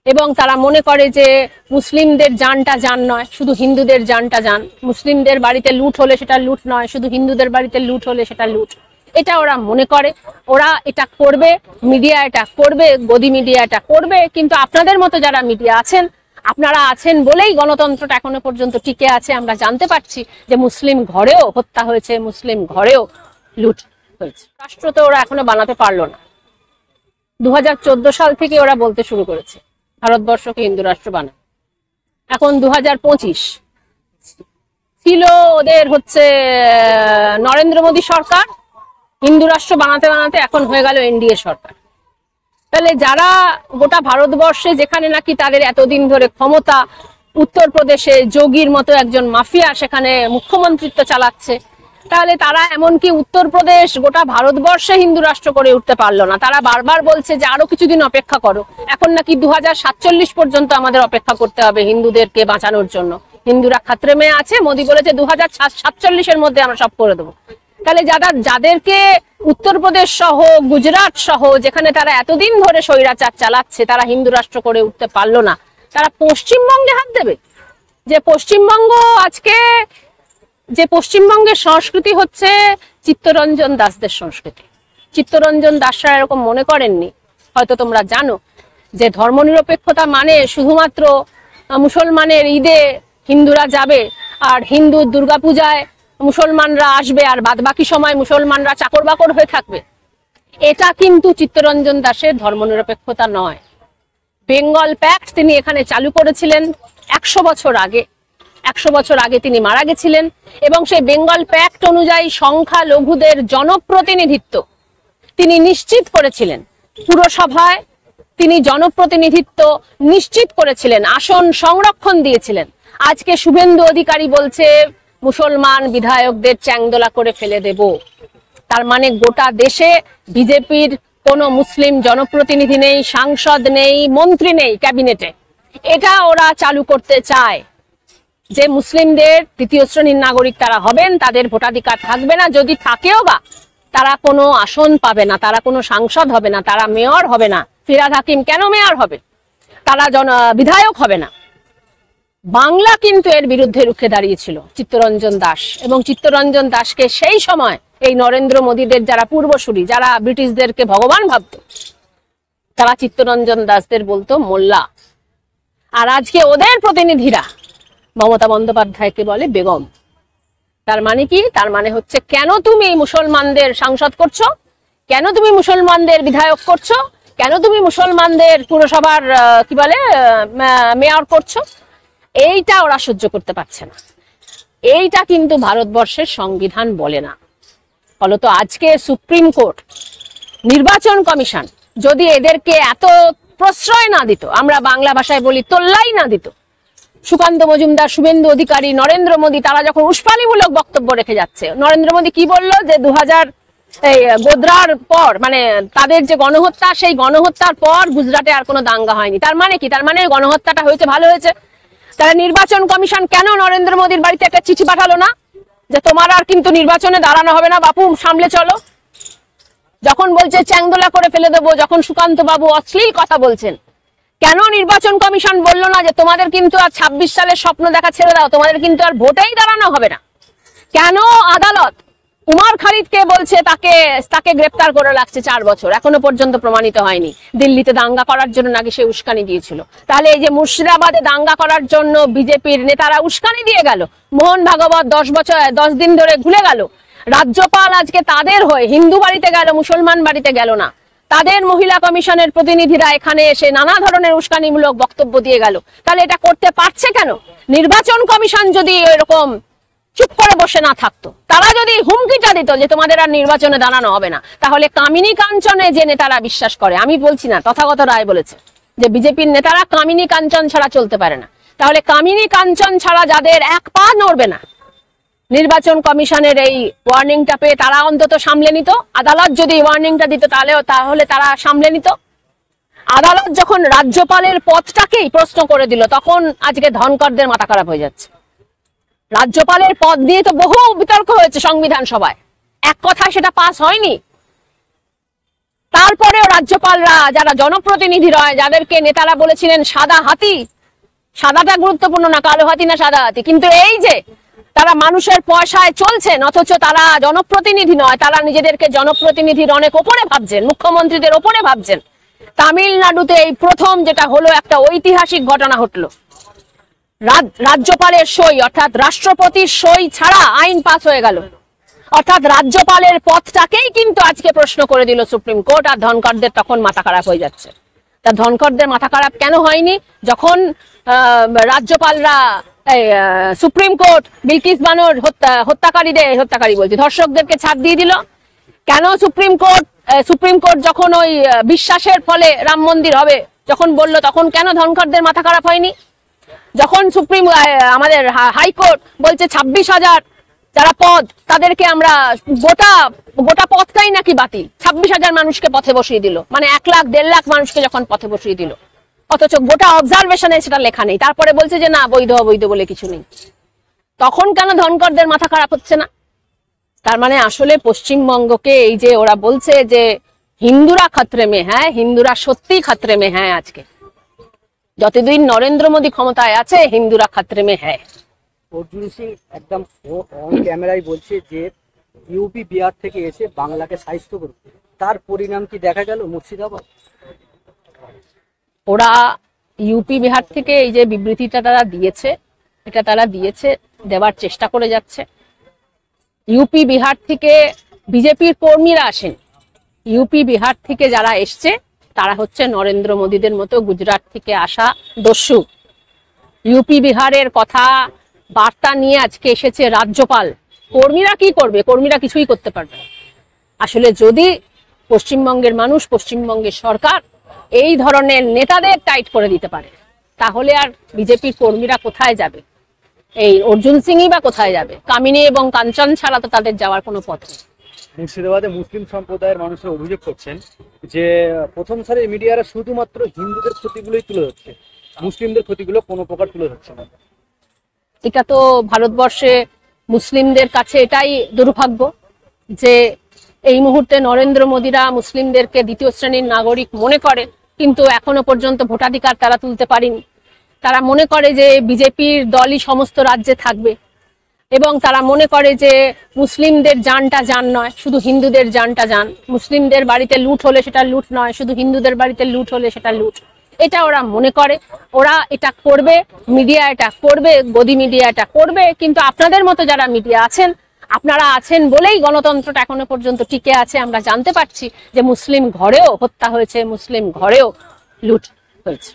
এবং তারা মনে করে যে মুসলিমদের জানটা জান নয়, শুধু হিন্দুদের জানটা জান। মুসলিমদের বাড়িতে লুট হলে সেটা লুট নয়, শুধু হিন্দুদের বাড়িতে লুট হলে সেটা লুট। এটা ওরা মনে করে, ওরা এটা করবে, মিডিয়া এটা করবে, গদি মিডিয়া এটা করবে। কিন্তু আপনাদের মতো যারা মিডিয়া আছেন, আপনারা আছেন বলেই গণতন্ত্রটা এখনো পর্যন্ত টিকে আছে। আমরা জানতে পারছি যে মুসলিম ঘরেও হত্যা হয়েছে, মুসলিম ঘরেও লুট হয়েছে। রাষ্ট্র তো ওরা এখনো বানাতে পারলো না। 2014 সাল থেকে ওরা বলতে শুরু করেছে ভারতবর্ষকে হিন্দু রাষ্ট্র বানায়। এখন 2025 ছিল ওদের হচ্ছে নরেন্দ্র মোদী সরকার, হিন্দু রাষ্ট্র বানাতে বানাতে এখন হয়ে গেল এনডিএ সরকার। তাহলে যারা গোটা ভারতবর্ষে যেখানে নাকি তাদের এতদিন ধরে ক্ষমতা, উত্তরপ্রদেশে যোগীর মতো একজন মাফিয়া সেখানে মুখ্যমন্ত্রিত্ব চালাচ্ছে, তাহলে তারা এমনকি উত্তরপ্রদেশ গোটা ভারতবর্ষে হিন্দু রাষ্ট্র করে উঠতে পারলো না। তারা বারবার বলছে যে আরো কিছুদিন অপেক্ষা করো। এখন নাকি 2047 পর্যন্ত আমাদের অপেক্ষা করতে হবে হিন্দুদেরকে বাঁচানোর জন্য। হিন্দুরা খাতরে মে আছে, মোদী বলেছে 2047 মধ্যে আমরা সব করে দেবো। তাহলে যাদেরকে উত্তরপ্রদেশ সহ গুজরাট সহ যেখানে তারা এতদিন ধরে স্বৈরাচার চালাচ্ছে, তারা হিন্দু রাষ্ট্র করে উঠতে পারলো না, তারা পশ্চিমবঙ্গে হাত দেবে? যে পশ্চিমবঙ্গ আজকে, যে পশ্চিমবঙ্গের সংস্কৃতি হচ্ছে চিত্তরঞ্জন দাসদের সংস্কৃতি। চিত্তরঞ্জন দাসরা এরকম মনে করেননি, হয়তো তোমরা জানো যে ধর্মনিরপেক্ষতা মানে শুধুমাত্র মুসলমানের ঈদে হিন্দুরা যাবে আর হিন্দুর দুর্গাপূজায় মুসলমানরা আসবে আর বাদবাকি সময় মুসলমানরা চাকর বাকর হয়ে থাকবে। এটা কিন্তু চিত্তরঞ্জন দাসের ধর্মনিরপেক্ষতা নয়। বেঙ্গল প্যাক্ট তিনি এখানে চালু করেছিলেন 100 বছর আগে। 100 বছর আগে তিনি মারা গেছিলেন এবং সেই বেঙ্গল প্যাক্ট অনুযায়ী সংখ্যালঘুদের জনপ্রতিনিধিত্ব তিনি নিশ্চিত করেছিলেন। পুরসভায় তিনি জনপ্রতিনিধিত্ব নিশ্চিত করেছিলেন, আসন সংরক্ষণ দিয়েছিলেন। আজকে শুভেন্দু অধিকারী বলছে মুসলমান বিধায়কদের চ্যাংদোলা করে ফেলে দেব। তার মানে গোটা দেশে বিজেপির কোনো মুসলিম জনপ্রতিনিধি নেই, সাংসদ নেই, মন্ত্রী নেই ক্যাবিনেটে। এটা ওরা চালু করতে চায় যে মুসলিমদের তৃতীয় শ্রেণীর নাগরিক তারা হবেন, তাদের ভোটাধিকার থাকবে না, যদি থাকেও বা তারা কোনো আসন পাবে না, তারা কোনো সাংসদ হবে না, তারা মেয়র হবে না। ফিরহাদ হাকিম কেন মেয়র হবে? তারা বিধায়ক হবে না। বাংলা কিন্তু এর বিরুদ্ধে রুখে দাঁড়িয়েছিল চিত্তরঞ্জন দাস, এবং চিত্তরঞ্জন দাসকে সেই সময় এই নরেন্দ্র মোদীদের যারা পূর্বসূরি, যারা ব্রিটিশদেরকে ভগবান ভাবত, তারা চিত্তরঞ্জন দাসদের বলতো মোল্লা। আর আজকে ওদের প্রতিনিধিরা মমতা বন্দ্যোপাধ্যায়কে বলে বেগম। তার মানে কি? তার মানে হচ্ছে কেন তুমি মুসলমানদের সাংসদ করছো, কেন তুমি মুসলমানদের বিধায়ক করছো, কেন তুমি মুসলমানদের পুরসভার কি বলে মেয়র করছো? এইটা ওরা সহ্য করতে পারছে না। এইটা কিন্তু ভারতবর্ষের সংবিধান বলে না। ফলত আজকে সুপ্রিম কোর্ট, নির্বাচন কমিশন যদি এদেরকে এত প্রশ্রয় না দিত, আমরা বাংলা ভাষায় বলি তোল্লাই না দিত, সুকান্ত মজুমদার, শুভেন্দু অধিকারী, নরেন্দ্র মোদী তারা যখন উস্কানিমূলক বক্তব্য রেখে যাচ্ছে, নরেন্দ্র মোদী কি বললো যে 2000 গোদ্রার পর, মানে তাদের যে গণহত্যা, সেই গণহত্যার পর গুজরাটে আর কোনো দাঙ্গা হয়নি। তার মানে কি? তার মানে গণহত্যাটা হয়েছে, ভালো হয়েছে। তারা নির্বাচন কমিশন কেন নরেন্দ্র মোদীর বাড়িতে একটা চিঠি পাঠালো না যে তোমার আর কিন্তু নির্বাচনে দাঁড়ানো হবে না বাপু, সামলে চলো? যখন বলছে চ্যাংদোলা করে ফেলে দেবো, যখন সুকান্ত বাবু অশ্লীল কথা বলছেন, কেন নির্বাচন কমিশন বললো না যে তোমাদের কিন্তু আর 26 সালের স্বপ্ন দেখা ছেড়ে দাও, তোমাদের কিন্তু আর ভোটেই দাঁড়ানো হবে না? কেন আদালত উমার খালিদকে বলছে তাকে গ্রেপ্তার করে রাখছে 4 বছর, এখনো পর্যন্ত প্রমাণিত হয়নি? দিল্লিতে দাঙ্গা করার জন্য নাকি সে উস্কানি দিয়েছিল। তাহলে এই যে মুর্শিদাবাদে দাঙ্গা করার জন্য বিজেপির নেতারা উস্কানি দিয়ে গেল, মোহন ভাগবত 10 দিন ধরে ঘুরে গেল, রাজ্যপাল আজকে তাদের হয়ে হিন্দু বাড়িতে গেল, মুসলমান বাড়িতে গেল না, তাদের মহিলা কমিশনের প্রতিনিধিরা এখানে এসে নানা ধরনের উস্কানিমূলক বক্তব্য দিয়ে গেল। তাহলে এটা করতে পারছে কেন? নির্বাচন কমিশন যদি এরকম চুপ করে বসে না থাকতো, তারা যদি হুমকিটা দিত যে তোমাদের আর নির্বাচনে দাঁড়ানো হবে না, তাহলে কামিনী কাঞ্চনে যে নেতারা বিশ্বাস করে, আমি বলছি না, তথাগত রায় বলেছে যে বিজেপির নেতারা কামিনী কাঞ্চন ছাড়া চলতে পারে না, তাহলে কামিনী কাঞ্চন ছাড়া যাদের এক পা নড়বে না, নির্বাচন কমিশনের এই ওয়ার্নিংটা পেয়ে তারা অন্তত সামলে নিত। আদালত যদি ওয়ার্নিংটা দিত তাহলে তারা সামলে নিত। আদালত যখন রাজ্যপালের পদটাকেই প্রশ্ন করে দিল, তখন আজকে ধনকরদের মাথা খারাপ হয়ে যাচ্ছে। রাজ্যপালের পদ নিয়ে তো বহু বিতর্ক হয়েছে সংবিধান সভায়, এক কথায় সেটা পাস হয়নি। তারপরেও রাজ্যপালরা যারা জনপ্রতিনিধি রয়, যাদেরকে নেতারা বলেছিলেন সাদা হাতি, সাদাটা গুরুত্বপূর্ণ না, কালো হাতি না সাদা হাতি, কিন্তু এই যে তারা মানুষের পয়সায় চলছেন অথচ তারা জনপ্রতিনিধি নয়, তারা নিজেদেরকে জনপ্রতিনিধির অনেক ওপরে ভাবছেন, মুখ্যমন্ত্রীদের ওপরে ভাবছেন। তামিলনাড়ুতে এই প্রথম যেটা হলো, একটা ঐতিহাসিক ঘটনা ঘটলো। রাজ্যপালের সই অর্থাৎ রাষ্ট্রপতির সই ছাড়া আইন পাস হয়ে গেল, অর্থাৎ রাজ্যপালের পদটাকেই কিন্তু আজকে প্রশ্ন করে দিল সুপ্রিম কোর্ট। আর ধনকরদের তখন মাথা খারাপ হয়ে যাচ্ছে। তা ধনকরদের মাথা খারাপ কেন হয়নি? যখন রাজ্যপালরা সুপ্রিম কোর্ট বিলকিস বানোর হত্যাকারী বলছে ধর্ষকদেরকে ছাড় দিয়ে দিল, কেন সুপ্রিম কোর্ট যখন ওই বিশ্বাসের ফলে রাম মন্দির হবে যখন বলল, তখন কেন ধনকরদের মাথা খারাপ হয়নি? যখন আমাদের হাইকোর্ট বলছে 26,000 যারা পদ, তাদেরকে আমরা গোটা পদটাই নাকি বাতিল, 26,000 মানুষকে পথে বসিয়ে দিল, মানে 1 লাখ 1.5 লাখ মানুষকে যখন পথে বসিয়ে দিল, অথচ গোটা অবজারভেশনে সেটা লেখা নেই, তারপরে বলছে যে না বৈধ অবৈধ বলে কিছু নেই, তখন কেন ধনকরদের মাথা খারাপ হচ্ছে না? তার মানে আসলে পশ্চিমবঙ্গকে এই যে ওরা বলছে যে হিন্দুরা খতরে মে হ্যাঁ, হিন্দুরা সত্যি খতরে মে হ্যাঁ, আজকে যতদিন নরেন্দ্র মোদী ক্ষমতায় আছে হিন্দুরা খতরে মে হ্যাঁ। অর্জুন সিং একদম অন ক্যামেরায় বলছে যে ইউপি বিহার থেকে এসে বাংলাকে সাহিত্য করবে, তার পরিণাম কি দেখা গেল মুর্শিদাবাদ? ওরা ইউপি বিহার থেকে এই যে বিবৃতিটা তারা দিয়েছে, এটা তারা দেওয়ার চেষ্টা করে যাচ্ছে। ইউপি বিহার থেকে বিজেপির কর্মীরা আসেন, ইউপি বিহার থেকে যারা এসছে তারা হচ্ছে নরেন্দ্র মোদীদের মতো গুজরাট থেকে আসা দস্যু। ইউপি বিহারের কথা বার্তা নিয়ে আজকে এসেছে রাজ্যপাল। কর্মীরা কি করবে? কর্মীরা কিছুই করতে পারবে না। আসলে যদি পশ্চিমবঙ্গের মানুষ, পশ্চিমবঙ্গের সরকার এই ধরনের নেতাদের টাইট করে দিতে পারে, তাহলে আর বিজেপির কর্মীরা কোথায় যাবে? এই অর্জুন সিংই বা কোথায় যাবে? কামিনী এবং কাঞ্চন ছাড়া তো তাদের যাওয়ার কোনো পথ নেই। মুর্শিদাবাদে মুসলিম সম্প্রদায়ের মানুষরা অভিযোগ করছেন যে প্রথম সারির মিডিয়ারা শুধুমাত্র হিন্দুদের ক্ষতিগুলোই তুলে ধরছে, মুসলিমদের ক্ষতিগুলো কোনো প্রকার তুলে ধরছে না। এটা তো ভারতবর্ষে মুসলিমদের কাছে এটাই দুর্ভাগ্য যে এই মুহূর্তে নরেন্দ্র মোদীরা মুসলিমদেরকে দ্বিতীয় শ্রেণীর নাগরিক মনে করে, কিন্তু এখনো পর্যন্ত ভোটাধিকার তারা তুলতে পারেনি। তারা মনে করে যে বিজেপির দলই সমস্ত রাজ্যে থাকবে, এবং তারা মনে করে যে মুসলিমদের জানটা জান নয়, শুধু হিন্দুদের জানটা জান। মুসলিমদের বাড়িতে লুট হলে সেটা লুট নয়, শুধু হিন্দুদের বাড়িতে লুট হলে সেটা লুট। এটা ওরা মনে করে, ওরা এটা করবে, মিডিয়া এটা করবে, গদি মিডিয়া এটা করবে। কিন্তু আপনাদের মতো যারা মিডিয়া আছেন, আপনারা আছেন বলেই গণতন্ত্রটা এখনো পর্যন্ত টিকে আছে। আমরা জানতে পারছি যে মুসলিম ঘরেও হত্যা হয়েছে, মুসলিম ঘরেও লুট হয়েছে।